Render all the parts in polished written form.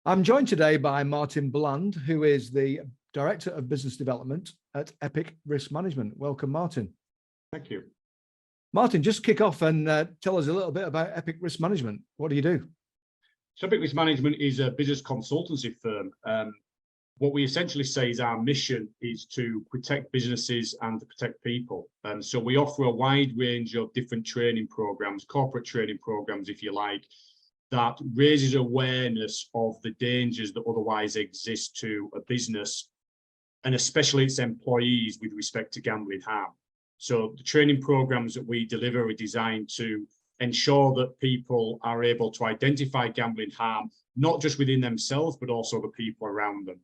I'm joined today by Martin Bland, who is the Director of Business Development at Epic Risk Management. Welcome, Martin. Thank you. Martin, just kick off and tell us a little bit about Epic Risk Management. What do you do? So Epic Risk Management is a business consultancy firm. What we essentially say is our mission is to protect businesses and to protect people. So we offer a wide range of different training programs, corporate training programs, if you like, that raises awareness of the dangers that otherwise exist to a business, and especially its employees with respect to gambling harm. So the training programs that we deliver are designed to ensure that people are able to identify gambling harm, not just within themselves, but also the people around them.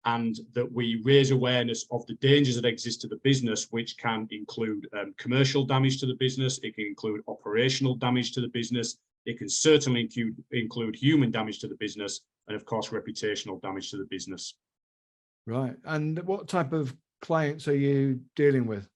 And that we raise awareness of the dangers that exist to the business, which can include commercial damage to the business, it can include operational damage to the business, it can certainly include human damage to the business, and of course, reputational damage to the business. Right. And what type of clients are you dealing with?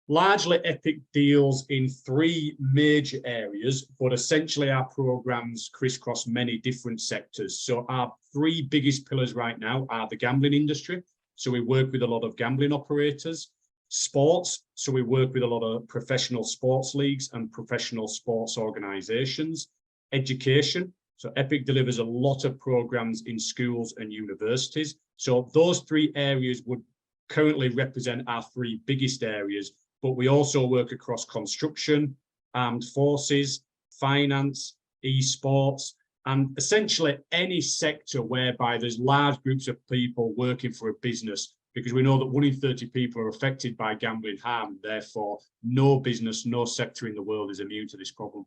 Largely, Epic deals in three major areas, but essentially our programs crisscross many different sectors. So our three biggest pillars right now are the gambling industry. So we work with a lot of gambling operators. Sports, so we work with a lot of professional sports leagues and professional sports organizations. Education, so Epic delivers a lot of programs in schools and universities. So those three areas would currently represent our three biggest areas. But we also work across construction, armed forces, finance, esports, and essentially any sector whereby there's large groups of people working for a business, because we know that 1 in 30 people are affected by gambling harm. Therefore, no business, no sector in the world is immune to this problem.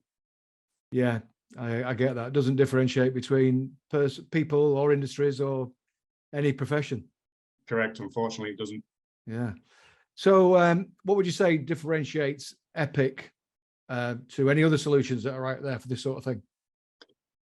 Yeah, I get that. It doesn't differentiate between people or industries or any profession. Correct. Unfortunately, it doesn't. Yeah. So what would you say differentiates Epic to any other solutions that are out there for this sort of thing?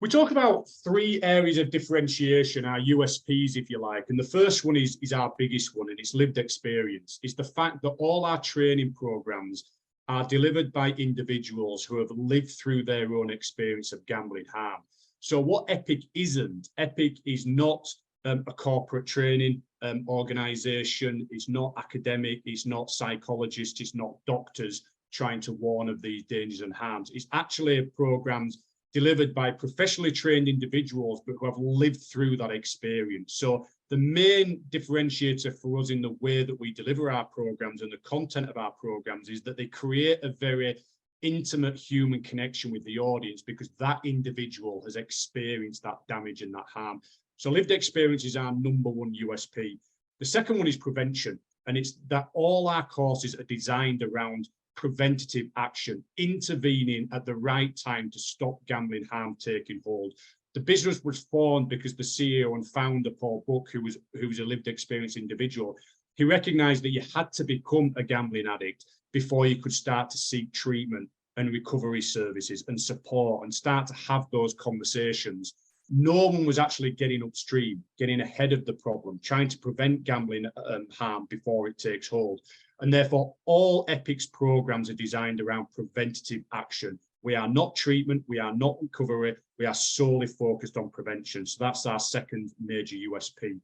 We talk about three areas of differentiation, our USPs, if you like. And the first one is our biggest one, and it's lived experience. It's the fact that all our training programs are delivered by individuals who have lived through their own experience of gambling harm. So what Epic isn't, Epic is not a corporate training organization, it's not academic, it's not psychologists, it's not doctors trying to warn of these dangers and harms. It's actually programs delivered by professionally trained individuals, but who have lived through that experience. So the main differentiator for us in the way that we deliver our programs and the content of our programs is that they create a very intimate human connection with the audience, because that individual has experienced that damage and that harm. So lived experience is our number one USP. The second one is prevention, and it's that all our courses are designed around preventative action, intervening at the right time to stop gambling harm taking hold. The business was formed because the CEO and founder, Paul Buck, who was a lived experience individual, he recognized that you had to become a gambling addict before you could start to seek treatment and recovery services and support and start to have those conversations. No one was actually getting upstream, getting ahead of the problem, trying to prevent gambling harm before it takes hold. And therefore, all Epic's programs are designed around preventative action. We are not treatment, we are not recovery, we are solely focused on prevention. So that's our second major USP.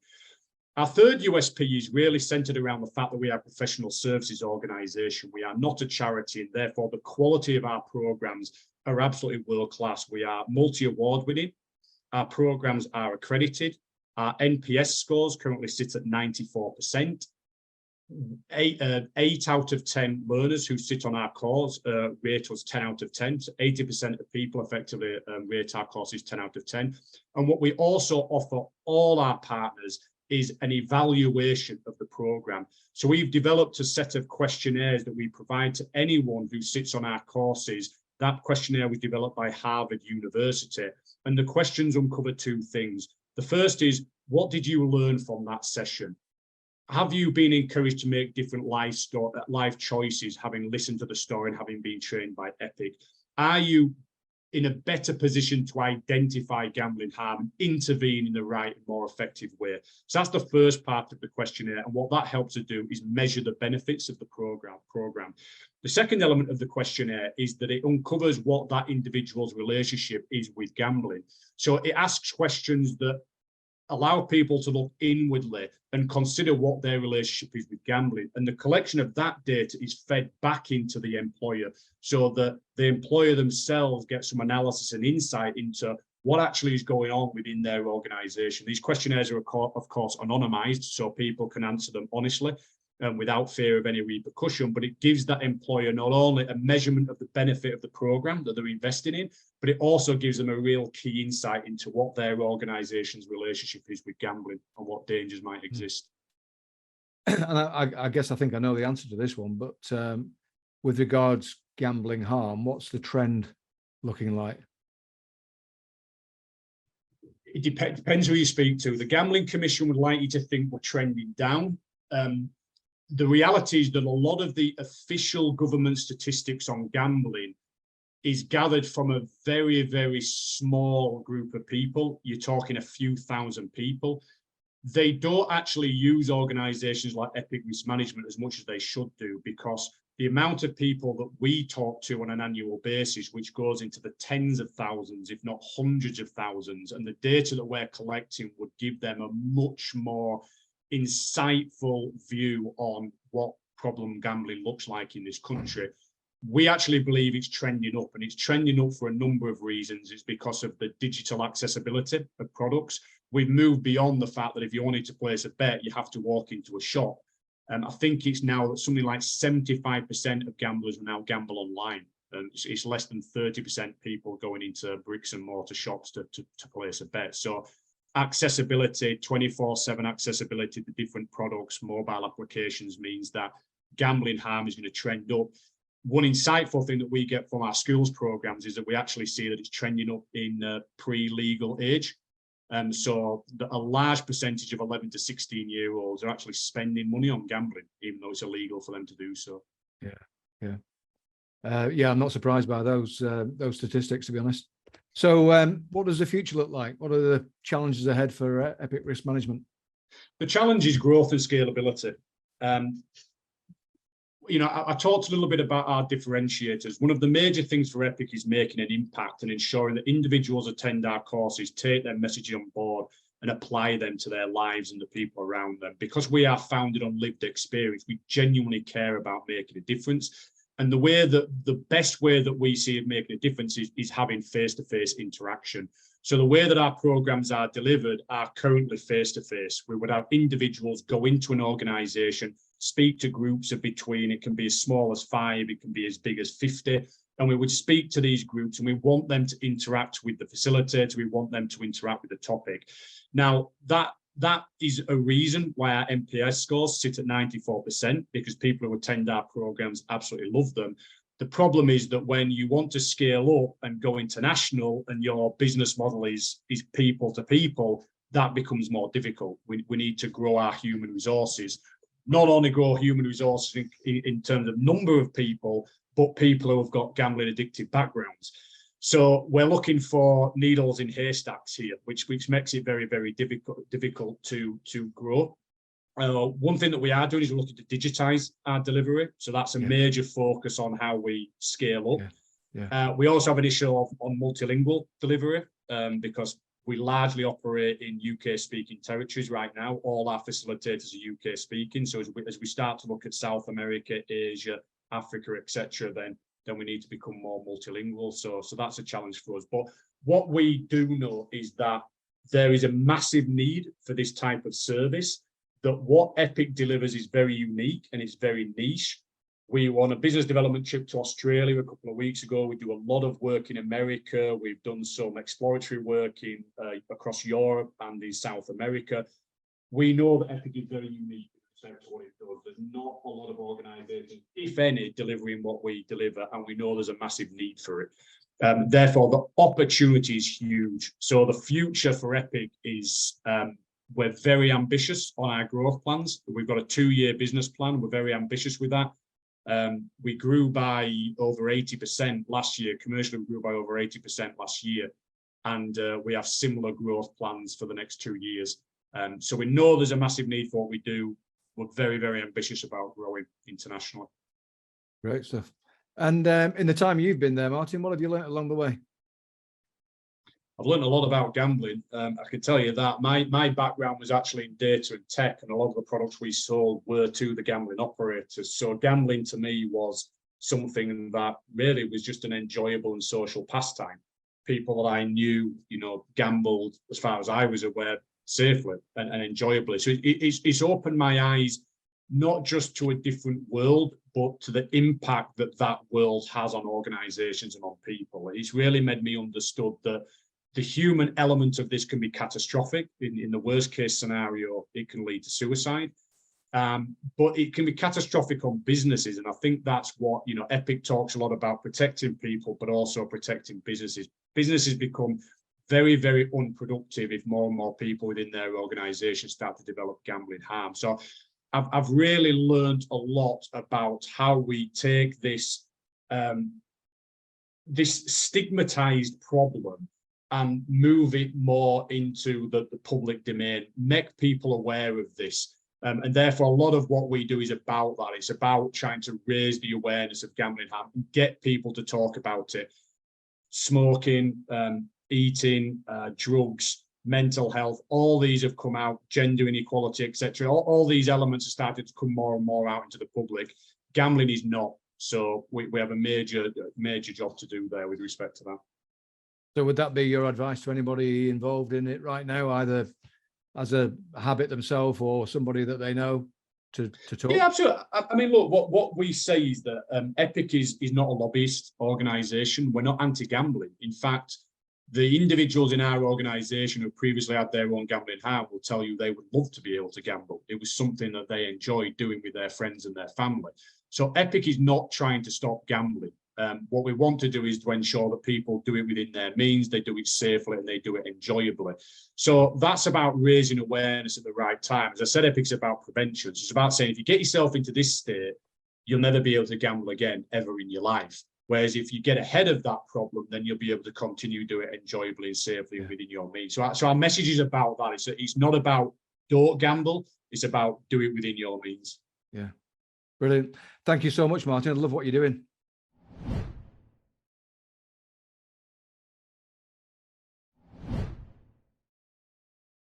Our third USP is really centered around the fact that we are a professional services organization. We are not a charity, and therefore the quality of our programs are absolutely world-class. We are multi-award winning. Our programs are accredited. Our NPS scores currently sit at 94%. 8 out of 10 learners who sit on our course rate us 10 out of 10. So 80% of people effectively rate our courses 10 out of 10. And what we also offer all our partners is an evaluation of the program. So we've developed a set of questionnaires that we provide to anyone who sits on our courses. That questionnaire was developed by Harvard University, and the questions uncover two things. The first is, what did you learn from that session? Have you been encouraged to make different life choices, having listened to the story and having been trained by Epic? Are you in a better position to identify gambling harm and intervene in the right and more effective way. So that's the first part of the questionnaire. And what that helps to do is measure the benefits of the program. The second element of the questionnaire is that it uncovers what that individual's relationship is with gambling. So it asks questions that allow people to look inwardly and consider what their relationship is with gambling. And the collection of that data is fed back into the employer so that the employer themselves get some analysis and insight into what actually is going on within their organization. These questionnaires are, of course, anonymized, so people can answer them honestly and without fear of any repercussion, but it gives that employer not only a measurement of the benefit of the program that they're investing in, but it also gives them a real key insight into what their organization's relationship is with gambling and what dangers might exist. And I guess I think I know the answer to this one, but with regards gambling harm, what's the trend looking like? It depends who you speak to. The Gambling Commission would like you to think we're trending down. The reality is that a lot of the official government statistics on gambling is gathered from a very, very small group of people. You're talking a few thousand people. They don't actually use organizations like Epic Risk Management as much as they should do, because the amount of people that we talk to on an annual basis, which goes into the tens of thousands, if not hundreds of thousands, and the data that we're collecting would give them a much more insightful view on what problem gambling looks like in this country. We actually believe it's trending up, and it's trending up for a number of reasons. It's because of the digital accessibility of products. We've moved beyond the fact that if you wanted to place a bet, you have to walk into a shop. I think it's now that something like 75% of gamblers now gamble online. And it's less than 30% people going into bricks and mortar shops to place a bet. So accessibility, 24/7 accessibility to different products, mobile applications means that gambling harm is going to trend up. One insightful thing that we get from our schools programs is that we actually see that it's trending up in pre-legal age. So a large percentage of 11 to 16-year-olds are actually spending money on gambling, even though it's illegal for them to do so. Yeah, I'm not surprised by those statistics, to be honest. So what does the future look like? What are the challenges ahead for Epic Risk Management? The challenge is growth and scalability. I talked a little bit about our differentiators. One of the major things for Epic is making an impact and ensuring that individuals attend our courses, take their message on board and apply them to their lives and the people around them. Because we are founded on lived experience, we genuinely care about making a difference. And the best way that we see of making a difference is having face-to-face interaction. So the way that our programs are delivered are currently face-to-face. We would have individuals go into an organization, speak to groups of between, it can be as small as 5, it can be as big as 50. And we would speak to these groups and we want them to interact with the facilitator, we want them to interact with the topic. Now, that is a reason why our NPS scores sit at 94%, because people who attend our programs absolutely love them. The problem is that when you want to scale up and go international and your business model is people to people, that becomes more difficult. We need to grow our human resources, not only grow human resources in terms of number of people, but people who have got gambling addictive backgrounds. So we're looking for needles in haystacks here, which makes it very, very difficult to grow. One thing that we are doing is we're looking to digitize our delivery. So that's a major focus on how we scale up. We also have an issue on multilingual delivery because we largely operate in UK-speaking territories right now. All our facilitators are UK-speaking. So as we start to look at South America, Asia, Africa, etc., then we need to become more multilingual. So that's a challenge for us. But what we do know is that there is a massive need for this type of service, that what Epic delivers is very unique and it's very niche. We were on a business development trip to Australia a couple of weeks ago. We do a lot of work in America. We've done some exploratory work across Europe and in South America. We know that Epic is very unique. What it does. There's not a lot of organizations, if any, delivering what we deliver, and we know there's a massive need for it. Therefore, the opportunity is huge. So the future for Epic is we're very ambitious on our growth plans. We've got a 2-year business plan. We're very ambitious with that. We grew by over 80% last year. Commercially, we grew by over 80% last year. And we have similar growth plans for the next 2 years. So we know there's a massive need for what we do. We're very, very ambitious about growing internationally. Great stuff. And in the time you've been there, Martin, what have you learned along the way? I've learned a lot about gambling. I can tell you that my background was actually in data and tech, and a lot of the products we sold were to the gambling operators. So gambling to me was something that really was just an enjoyable and social pastime. People that I knew, you know, gambled, as far as I was aware, safely and enjoyably. So it's opened my eyes, not just to a different world, but to the impact that that world has on organizations and on people. It's really made me understood that the human element of this can be catastrophic. In the worst case scenario, it can lead to suicide. But it can be catastrophic on businesses. And I think that's what, you know, Epic talks a lot about, protecting people, but also protecting businesses. Businesses become very, very unproductive if more and more people within their organization start to develop gambling harm. So I've really learned a lot about how we take this, this stigmatized problem and move it more into the public domain, make people aware of this. And therefore, a lot of what we do is about that. It's about trying to raise the awareness of gambling harm and get people to talk about it. Smoking, eating, drugs, mental health, all these have come out, gender inequality, etc. All these elements have started to come more and more out into the public. Gambling is not. So we have a major job to do there with respect to that. So would that be your advice to anybody involved in it right now, either as a habit themselves or somebody that they know to talk? Yeah, absolutely. I mean, look, what we say is that Epic is not a lobbyist organization. We're not anti-gambling. In fact, the individuals in our organization who previously had their own gambling harm will tell you they would love to be able to gamble. It was something that they enjoyed doing with their friends and their family. So Epic is not trying to stop gambling. What we want to do is to ensure that people do it within their means, they do it safely, and they do it enjoyably. So that's about raising awareness at the right time. As I said, Epic's about prevention. It's about saying, if you get yourself into this state, you'll never be able to gamble again ever in your life. Whereas if you get ahead of that problem, then you'll be able to continue to do it enjoyably and safely and within your means. So our message is about that. It's not about don't gamble. It's about do it within your means. Yeah. Brilliant. Thank you so much, Martin. I love what you're doing.